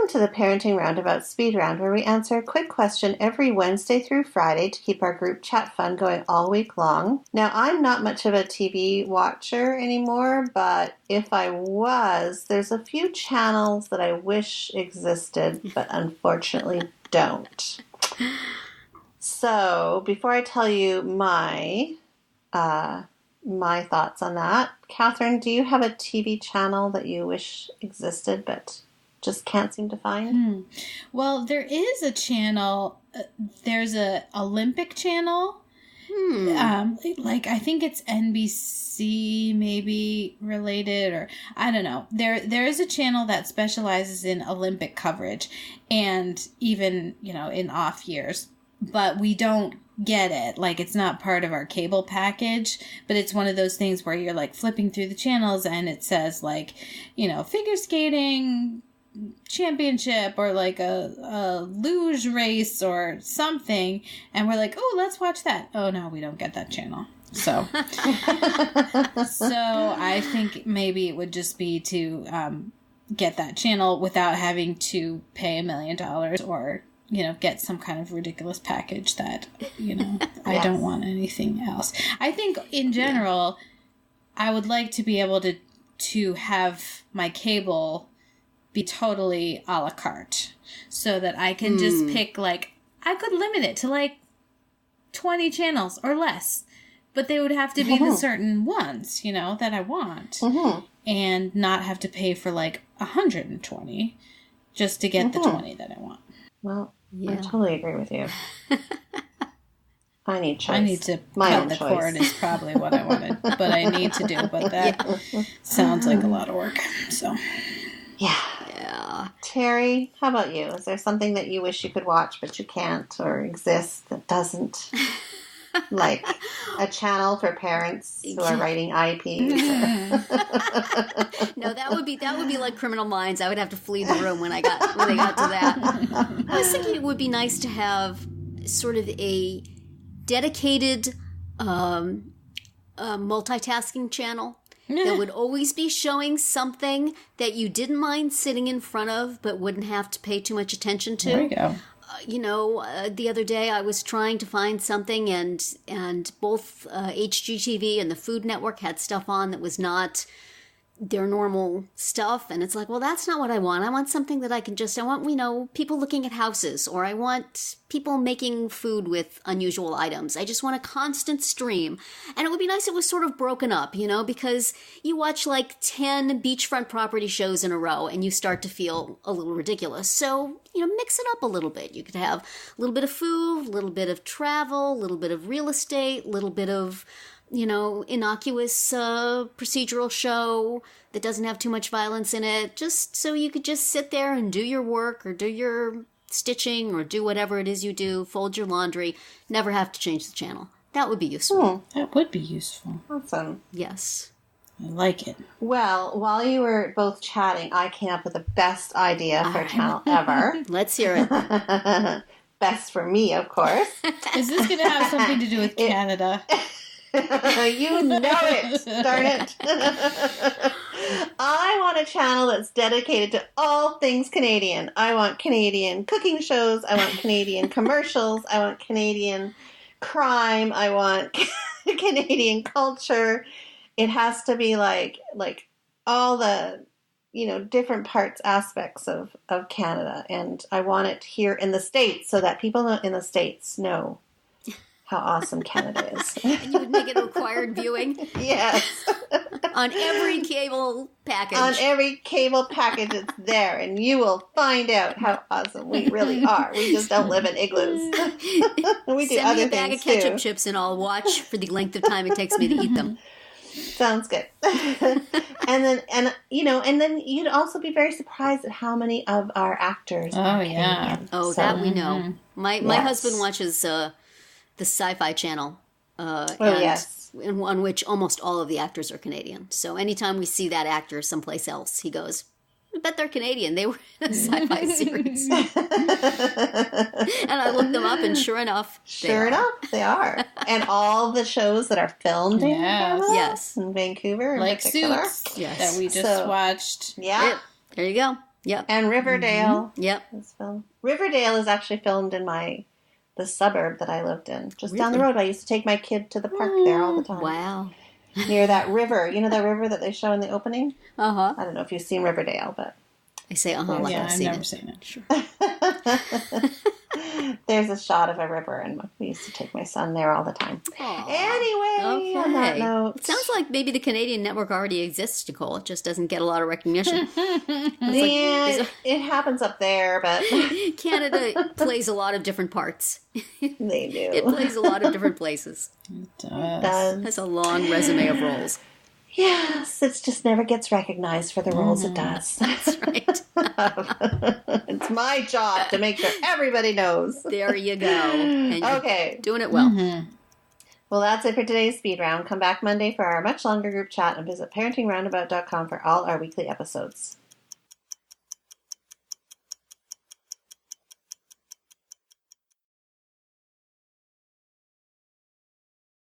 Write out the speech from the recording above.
Welcome to the Parenting Roundabout Speed Round, where we answer a quick question every Wednesday through Friday to keep our group chat fun going all week long. Now, I'm not much of a TV watcher anymore, but if I was, there's a few channels that I wish existed, but unfortunately don't. So, before I tell you my thoughts on that, Catherine, do you have a TV channel that you wish existed, but just can't seem to find? Well, there is a channel. There's a Olympic channel. Like I think it's NBC maybe related, or I don't know. There is a channel that specializes in Olympic coverage, and even in off years. But we don't get it. Like, it's not part of our cable package, but it's one of those things where you're like flipping through the channels and it says like, figure skating championship or like a luge race or something, and we're like, oh, let's watch that. Oh no, we don't get that channel. So I think maybe it would just be to get that channel without having to pay $1 million or get some kind of ridiculous package that I don't want anything else. I think in general I would like to be able to have my cable be totally a la carte, so that I can just pick, like, I could limit it to like 20 channels or less, but they would have to be the certain ones, that I want, and not have to pay for like 120 just to get the 20 that I want. Well, I totally agree with you. I need choice. I need to cut the cord is probably what I wanted, but I need to do, but that sounds like a lot of work, so... Yeah. Terry, how about you? Is there something that you wish you could watch but you can't, or exist that doesn't? Like a channel for parents who are writing IPs. No, that would be like Criminal Minds. I would have to flee the room when I got to that. I was thinking it would be nice to have sort of a dedicated multitasking channel that would always be showing something that you didn't mind sitting in front of but wouldn't have to pay too much attention to. There you go. The other day I was trying to find something, and both HGTV and the Food Network had stuff on that was not their normal stuff, and it's like, well, that's not what I want. I want something that I want, people looking at houses, or I want people making food with unusual items. I just want a constant stream. And it would be nice if it was sort of broken up, because you watch like 10 beachfront property shows in a row and you start to feel a little ridiculous. So, mix it up a little bit. You could have a little bit of food, a little bit of travel, a little bit of real estate, a little bit of innocuous procedural show that doesn't have too much violence in it, just so you could just sit there and do your work or do your stitching or do whatever it is you do, fold your laundry, never have to change the channel. That would be useful. That would be useful. Awesome. Yes. I like it. Well, while you were both chatting, I came up with the best idea for a channel ever. Let's hear it. Best for me, of course. Is this going to have something to do with Canada? You know it, darn it. I want a channel that's dedicated to all things Canadian. I want Canadian cooking shows. I want Canadian commercials. I want Canadian crime. I want Canadian culture. It has to be like all the, different aspects of Canada. And I want it here in the States so that people in the States know how awesome Canada is. And you would make it required viewing? Yes. On every cable package. On every cable package, it's there, and you will find out how awesome we really are. We just don't live in igloos. We do Send other me a bag things of ketchup too. Chips, and I'll watch for the length of time it takes me to eat them. Sounds good. And then you'd also be very surprised at how many of our actors are Canadian. Oh, so, that we know. My husband watches the Sci-Fi Channel, on which almost all of the actors are Canadian. So anytime we see that actor someplace else, he goes, I bet they're Canadian. They were in a sci-fi series. And I looked them up, and sure enough, they are. And all the shows that are filmed in Vancouver, in Vancouver, like Suits, that we just watched. Yeah. There you go. Yep. And Riverdale Yep. is filmed. Riverdale is actually filmed in the suburb that I lived in, just down the Really? road. I used to take my kid to the park there all the time. Wow. Near that river. You know that river that they show in the opening? Uh-huh. I don't know if you've seen Riverdale, but I say like Yeah, I've I've seen never it. seen it. Sure. there's a shot of a river, and we used to take my son there all the time. Aw. Anyway, on that Okay. note, It sounds like maybe the Canadian network already exists, Nicole. It just doesn't get a lot of recognition. yeah, it happens up there, but Canada plays a lot of different parts. they do. It plays a lot of different places. It It does. does. Has a long resume of roles. Yes, it just never gets recognized for the roles it does. That's right. It's my job to make sure everybody knows. There you go. And you're Okay. doing it well. Well, that's it for today's speed round. Come back Monday for our much longer group chat and visit parentingroundabout.com for all our weekly episodes.